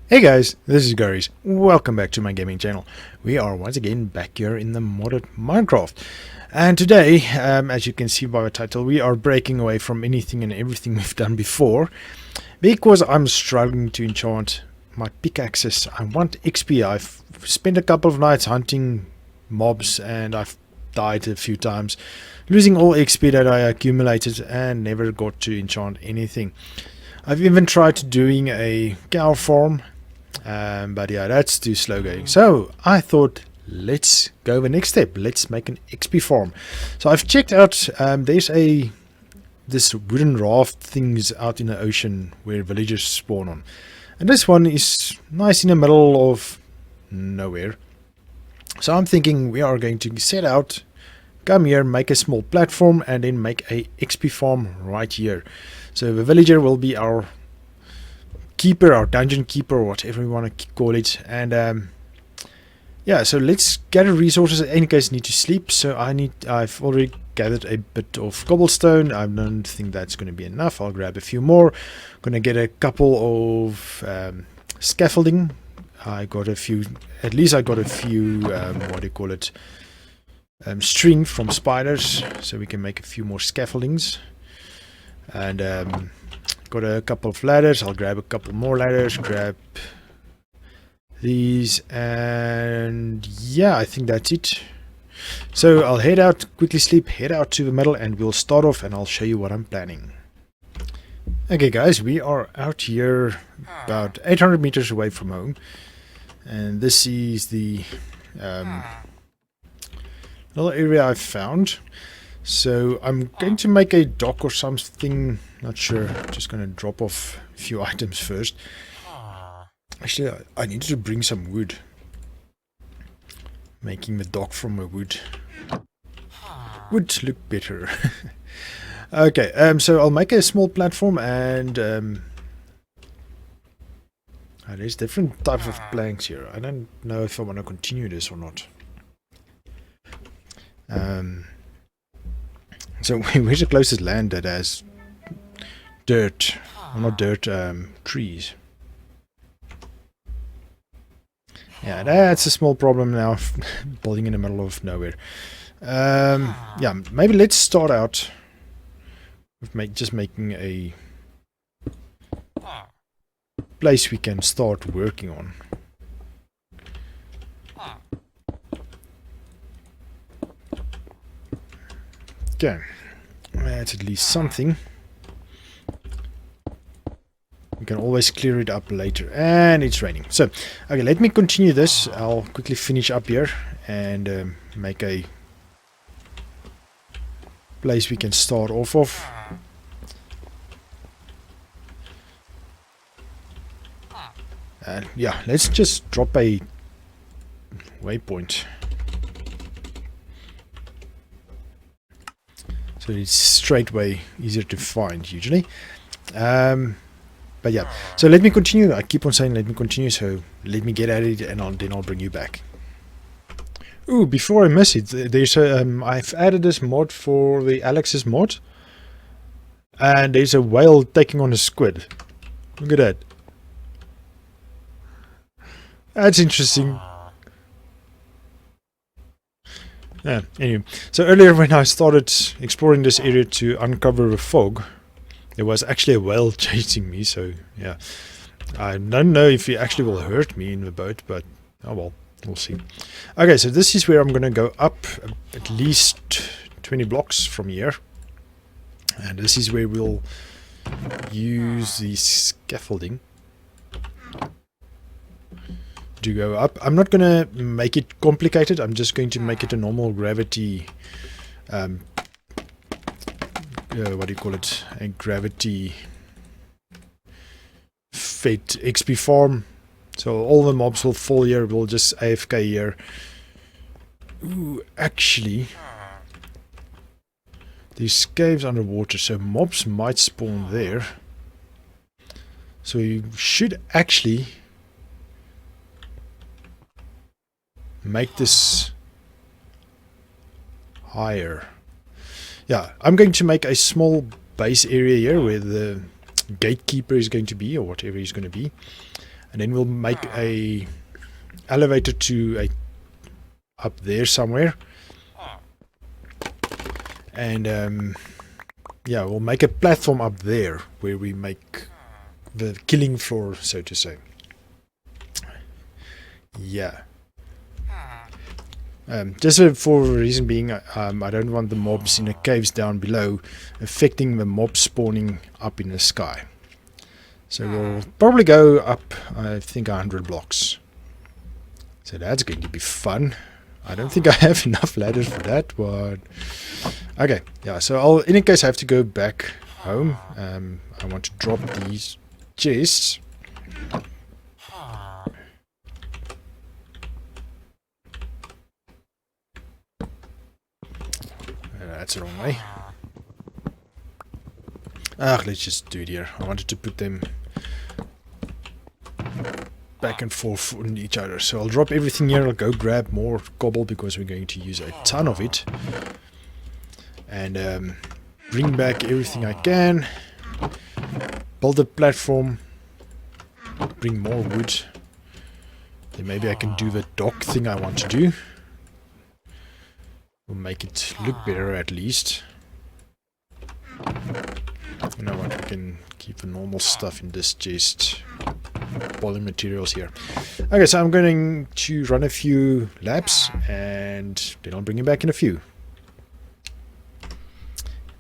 Hey guys, this is Garies. Welcome back to my gaming channel. We are once again back here in the modded Minecraft. And today, as you can see by the title, we are breaking away from anything and everything we've done before. Because I'm struggling to enchant my pickaxes. I want XP. I've spent a couple of nights hunting mobs and I've died a few times, losing all XP that I accumulated and never got to enchant anything. I've even tried doing a cow farm. But yeah, that's too slow going. So I thought, let's go the next step. Let's make an XP farm. So I've checked out, there's this wooden raft things out in the ocean where villagers spawn on. And this one is nice in the middle of nowhere. So I'm thinking we are going to set out, come here, make a small platform, and then make a XP farm right here. So the villager will be our keeper, our dungeon keeper, or whatever we want to call it. And yeah, so let's gather resources in case I need to sleep. So I've already gathered a bit of cobblestone. I don't think that's going to be enough. I'll grab a few more. Gonna get a couple of scaffolding. I got a few, at least I got a few what do you call it, string from spiders, so we can make a few more scaffoldings. And got a couple of ladders. I'll grab a couple more ladders, grab these, and yeah, I think that's it. So I'll head out, quickly sleep, head out to the middle, and we'll start off and I'll show you what I'm planning. Okay guys, we are out here about 800 meters away from home, and this is the little area I've found. So I'm going to make a dock or something, not sure, just going to drop off a few items first. Actually, I needed to bring some wood. Making the dock from a wood would look better. Okay, so I'll make a small platform, and there's different types of planks here. I don't know if I want to continue this or not. So where's the closest land that has dirt? Well, not dirt, trees. Yeah, that's a small problem now, building in the middle of nowhere. Yeah, maybe let's start out with just making a place we can start working on. Okay, that's at least something. We can always clear it up later. And it's raining. So, okay, let me continue this. I'll quickly finish up here and make a place we can start off of. And yeah, let's just drop a waypoint. So it's straightway easier to find usually. But yeah, so let me continue. I keep on saying let me continue, so let me get at it and then I'll bring you back. Ooh, before I miss it, there's I've added this mod for the Alex's mod. And there's a whale taking on a squid. Look at that. That's interesting. Yeah, anyway, so earlier when I started exploring this area to uncover a fog, there was actually a whale chasing me, so yeah. I don't know if he actually will hurt me in the boat, but oh well, we'll see. Okay, so this is where I'm going to go up at least 20 blocks from here. And this is where we'll use the scaffolding to go up. I'm not going to make it complicated. I'm just going to make it a normal gravity, what do you call it? A gravity fed XP farm. So all the mobs will fall here. We'll just AFK here. Ooh, actually, there's caves underwater, so mobs might spawn there. So you should actually make this higher. Yeah, I'm going to make a small base area here where the gatekeeper is going to be, or whatever he's going to be. and then we'll make a elevator to a up there somewhere, and yeah, we'll make a platform up there where we make the killing floor, so to say. Yeah. Just for a reason being, I don't want the mobs in the caves down below affecting the mob spawning up in the sky. So we'll probably go up, I think, 100 blocks. So that's going to be fun. I don't think I have enough ladders for that, but okay, yeah. So I'll, in any case, have to go back home. I want to drop these chests. That's the wrong way. Let's just do it here. I wanted to put them back and forth on each other. So I'll drop everything here. I'll go grab more cobble because we're going to use a ton of it. And bring back everything I can. Build a platform. Bring more wood. Then maybe I can do the dock thing I want to do. We'll make it look better at least. You know what, we can keep the normal stuff in this chest. Poly materials here. Okay, so I'm going to run a few laps and then I'll bring you back in a few.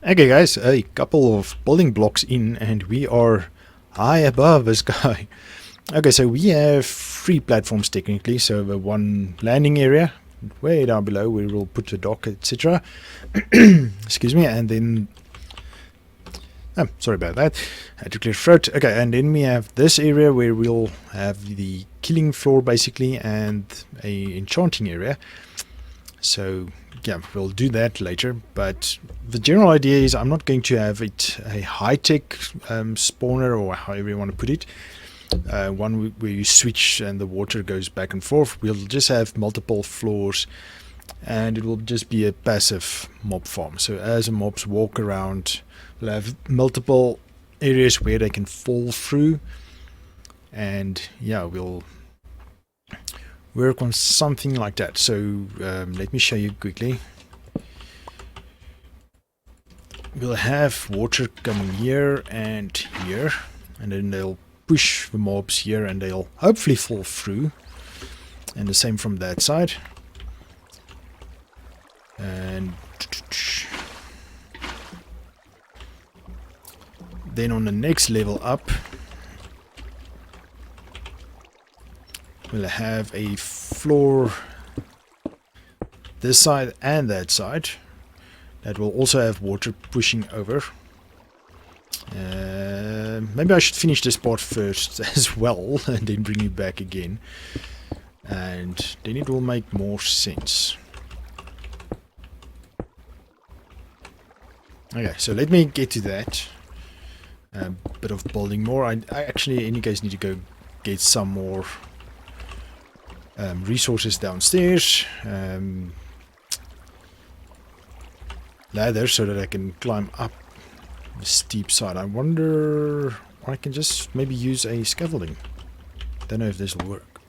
Okay guys, a couple of building blocks in and we are high above the sky. Okay, so we have 3 platforms technically, so the one landing area way down below where we'll put the dock, etc. Excuse me, and then sorry about that, I had to clear throat. Okay, and then we have this area where we'll have the killing floor basically and a enchanting area. So yeah, we'll do that later, but the general idea is I'm not going to have it a high-tech spawner, or however you want to put it. One where you switch and the water goes back and forth. We'll just have multiple floors and it will just be a passive mob farm. So as the mobs walk around, we'll have multiple areas where they can fall through, and yeah, we'll work on something like that. So let me show you quickly. We'll have water coming here and here, and then they'll push the mobs here and they'll hopefully fall through, and the same from that side. And then on the next level up we'll have a floor this side and that side that will also have water pushing over. Maybe I should finish this part first as well and then bring you back again, and then it will make more sense. Okay, so let me get to that. Bit of building more. I actually in any case need to go get some more resources downstairs. Ladder so that I can climb up the steep side. I wonder, I can just maybe use a scaffolding. Don't know if this will work.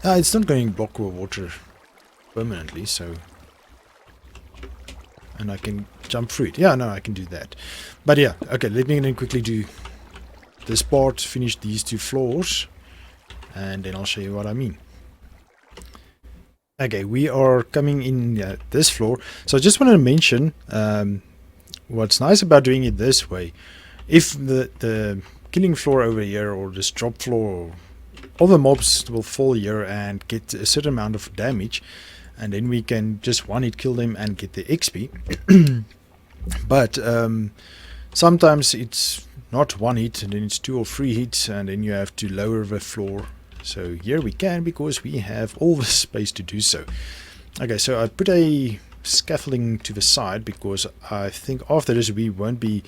It's not going to block the water permanently, so, and I can jump through it. Yeah, no, I can do that. But yeah, okay, let me then quickly do this part, finish these 2 floors, and then I'll show you what I mean. Okay, we are coming in this floor. So I just want to mention what's nice about doing it this way. If the killing floor over here, or this drop floor, all the mobs will fall here and get a certain amount of damage, and then we can just one hit kill them and get the XP. But sometimes it's not one hit, and then it's 2 or 3 hits, and then you have to lower the floor. So here we can, because we have all the space to do so. Okay, so I put a scaffolding to the side because I think after this we won't be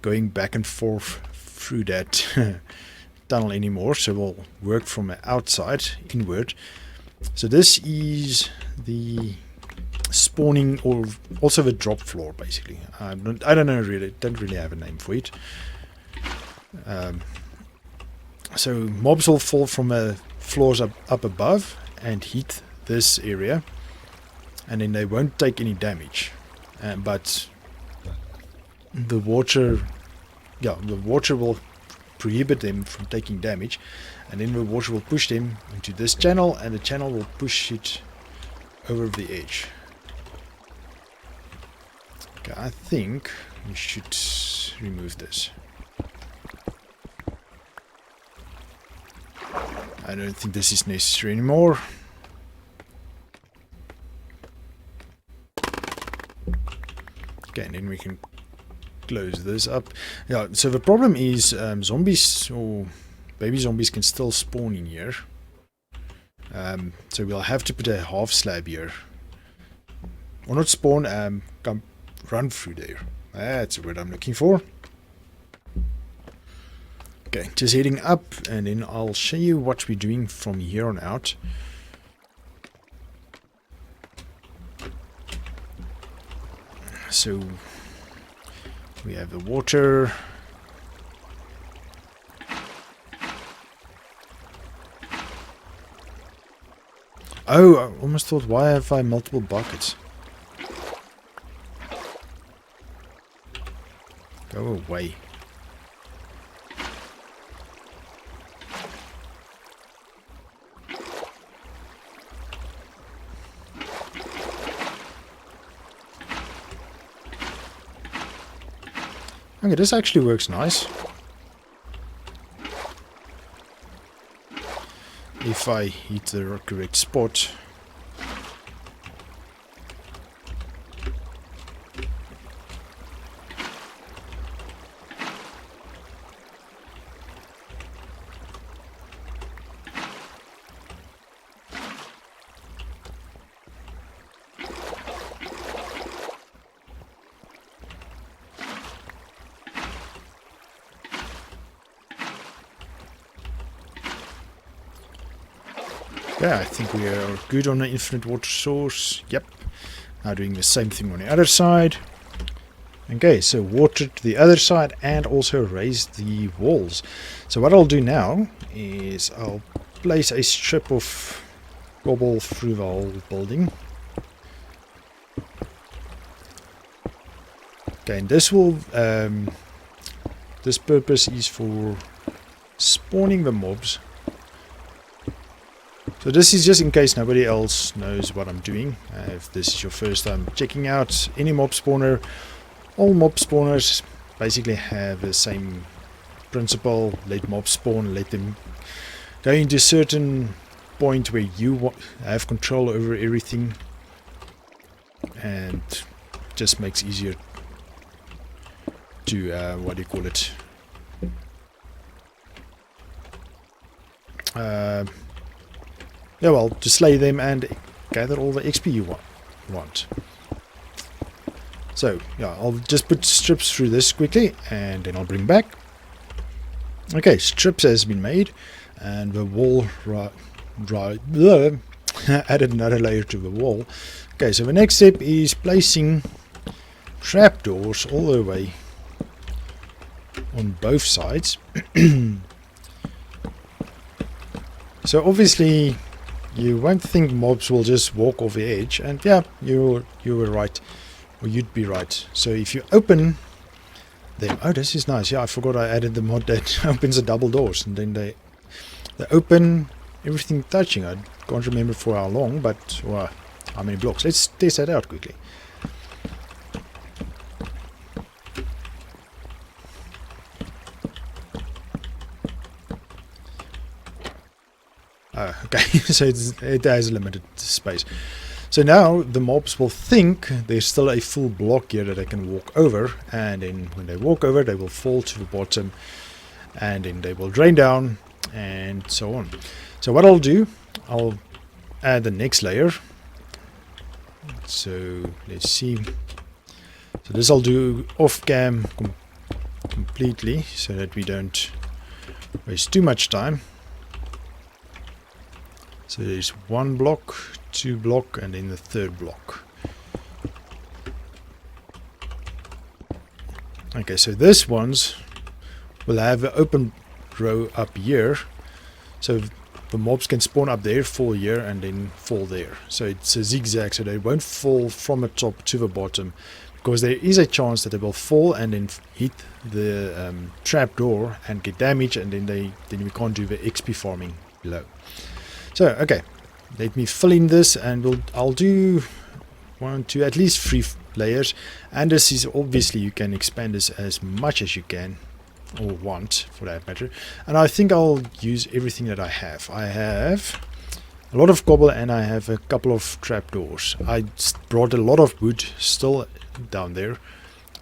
going back and forth through that tunnel anymore, so we'll work from the outside inward. So this is the spawning, or also the drop floor basically. I don't know really, don't really have a name for it. So mobs will fall from floors up above and hit this area, and then they won't take any damage. But the water, the water will prohibit them from taking damage, and then the water will push them into this channel, and the channel will push it over the edge. Okay, I think we should remove this. I don't think this is necessary anymore. Okay, and then we can close this up. Yeah, so the problem is zombies or baby zombies can still spawn in here. So we'll have to put a half slab here. Or not spawn, come run through there. That's the word I'm looking for. Okay, just heading up, and then I'll show you what we're doing from here on out. So we have the water. Oh, I almost thought, why have I multiple buckets? Go away. Okay, this actually works nice. If I hit the correct spot. Yeah, I think we are good on the infinite water source. Yep. Now doing the same thing on the other side. Okay, so water to the other side and also raise the walls. So what I'll do now is I'll place a strip of cobble through the whole building. Okay, and this will this purpose is for spawning the mobs. So this is just in case nobody else knows what I'm doing. If this is your first time checking out any mob spawner, all mob spawners basically have the same principle. Let mobs spawn, let them go into a certain point where you have control over everything, and just makes easier to what do you call it? Yeah, well, to slay them and gather all the XP you want. So, yeah, I'll just put strips through this quickly, and then I'll bring back. Okay, strips has been made, and the wall added another layer to the wall. Okay, so the next step is placing trapdoors all the way on both sides. So obviously you won't think mobs will just walk off the edge, and yeah, you were right, or you'd be right. So if you open them, oh, this is nice. Yeah, I forgot I added the mod that opens the double doors, and then they open everything touching. I can't remember for how long, but how many blocks. Let's test that out quickly. Okay, so it has a limited space. So now the mobs will think there's still a full block here that they can walk over, and then when they walk over they will fall to the bottom, and then they will drain down and so on. So what I'll do, I'll add the next layer. So let's see. So this I'll do off cam completely so that we don't waste too much time. So there's one block, two block, and then the third block. Okay, so this one's we'll have an open row up here, so the mobs can spawn up there, fall here, and then fall there. So it's a zigzag, so they won't fall from the top to the bottom, because there is a chance that they will fall and then hit the trap door and get damaged, and then we can't do the XP farming below. So okay, let me fill in this, and I'll do 1, 2, at least 3 layers. And this is obviously, you can expand this as much as you can, or want for that matter. And I think I'll use everything that I have. I have a lot of cobble, and I have a couple of trapdoors. I brought a lot of wood still down there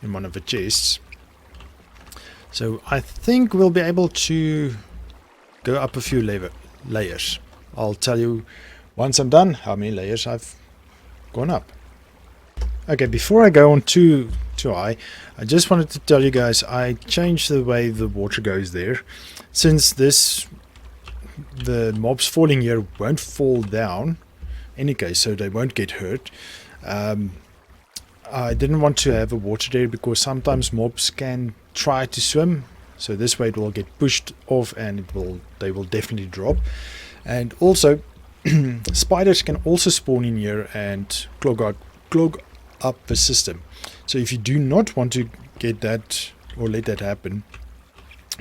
in one of the chests, so I think we'll be able to go up a few layers. I'll tell you once I'm done how many layers I've gone up. Okay, before I go on too high, I just wanted to tell you guys I changed the way the water goes there. Since the mobs falling here won't fall down any case, so they won't get hurt. I didn't want to have a water there because sometimes mobs can try to swim, so this way it will get pushed off and they will definitely drop. And also spiders can also spawn in here and clog up the system. So if you do not want to get that or let that happen,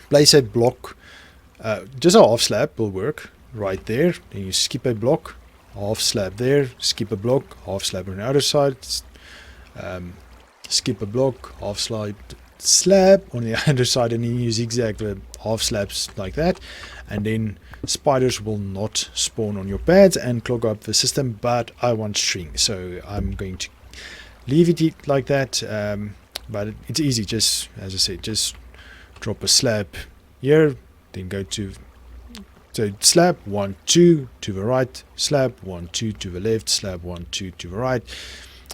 place a block, just a half slab will work right there. Then you skip a block, half slab there, skip a block, half slab on the other side, skip a block, half slab on the other side, and then you zigzag the half slabs like that, and then spiders will not spawn on your pads and clog up the system. But I want string, so I'm going to leave it like that. But it's easy, just as I said, just drop a slab here, then go to slab 1, 2 to the right, slab 1, 2 to the left, slab 1, 2 to the right,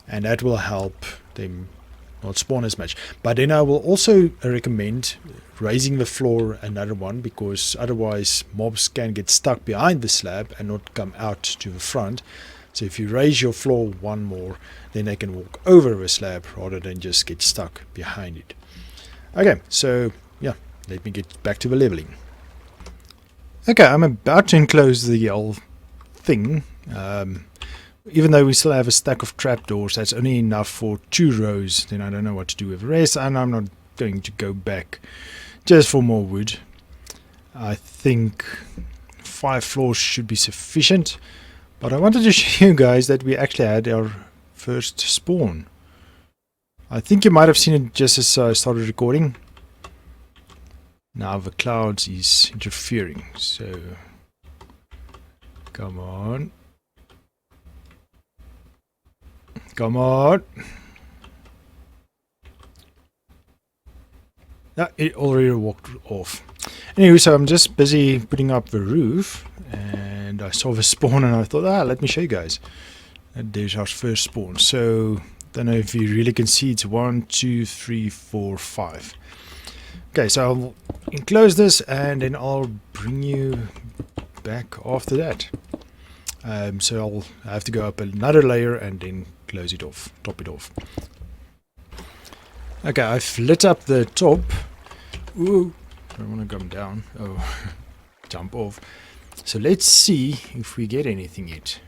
and that will help them not spawn as much. But then I will also recommend raising the floor another one, because otherwise mobs can get stuck behind the slab and not come out to the front. So if you raise your floor one more, then they can walk over the slab rather than just get stuck behind it. Okay, so yeah, let me get back to the leveling. Okay, I'm about to enclose the whole thing. Even though we still have a stack of trapdoors, that's only enough for 2 rows. Then I don't know what to do with the rest, and I'm not going to go back just for more wood. I think 5 floors should be sufficient. But I wanted to show you guys that we actually had our first spawn. I think you might have seen it just as I started recording. Now the clouds is interfering, so come on. Come on. Yeah, it already walked off. Anyway, so I'm just busy putting up the roof, and I saw the spawn and I thought, let me show you guys. And there's our first spawn. So, don't know if you really can see, it's 1, 2, 3, 4, 5. Okay, so I'll enclose this and then I'll bring you back after that. So I'll have to go up another layer and then close it off, top it off. Okay, I've lit up the top. Ooh, don't want to come down. Oh, jump off. So let's see if we get anything yet.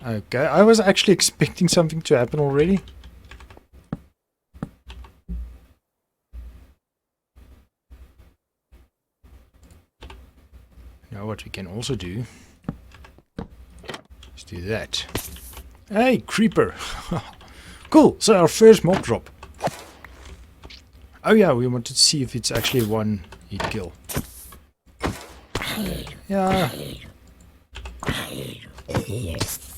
Okay, I was actually expecting something to happen already. Now what we can also do is do that. Hey, creeper! Cool, so our first mob drop. Oh yeah, we wanted to see if it's actually one hit kill. Yeah.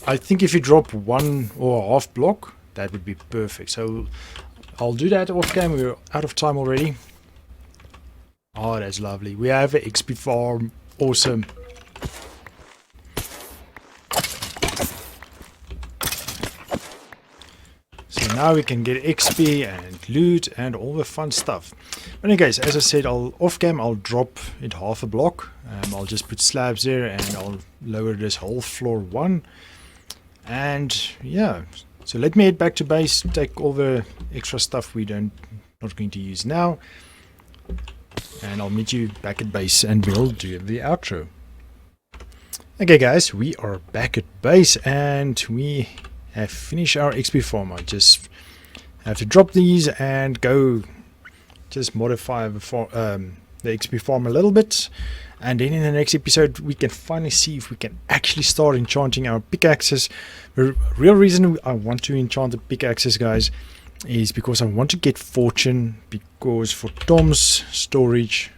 I think if you drop 1 or a half block, that would be perfect. So I'll do that off cam. We're out of time already. Oh, that's lovely. We have an XP farm. Awesome. So now we can get XP and loot and all the fun stuff. But anyways, as I said, off cam I'll drop it half a block. I'll just put slabs there and I'll lower this whole floor 1. And yeah, so let me head back to base, take all the extra stuff we not going to use now. And I'll meet you back at base and we'll do the outro. Okay guys, we are back at base and we have finished our XP farm. I just have to drop these and go just modify the XP farm a little bit. And then in the next episode we can finally see if we can actually start enchanting our pickaxes. The real reason I want to enchant the pickaxes, guys, is because I want to get fortune, because for Tom's storage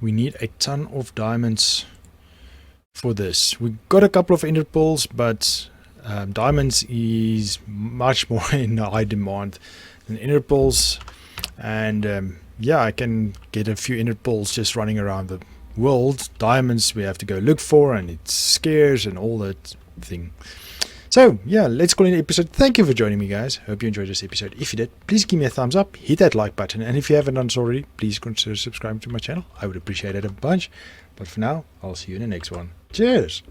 we need a ton of diamonds for this. We got a couple of ender pearls, but diamonds is much more in high demand than ender pearls. And yeah, I can get a few ender pearls just running around the world. Diamonds we have to go look for, and it's scarce and all that thing. So yeah, let's call it an episode. Thank you for joining me, guys. Hope you enjoyed this episode. If you did, please give me a thumbs up, hit that like button, and if you haven't done so already, please consider subscribing to my channel. I would appreciate it a bunch. But for now, I'll see you in the next one. Cheers!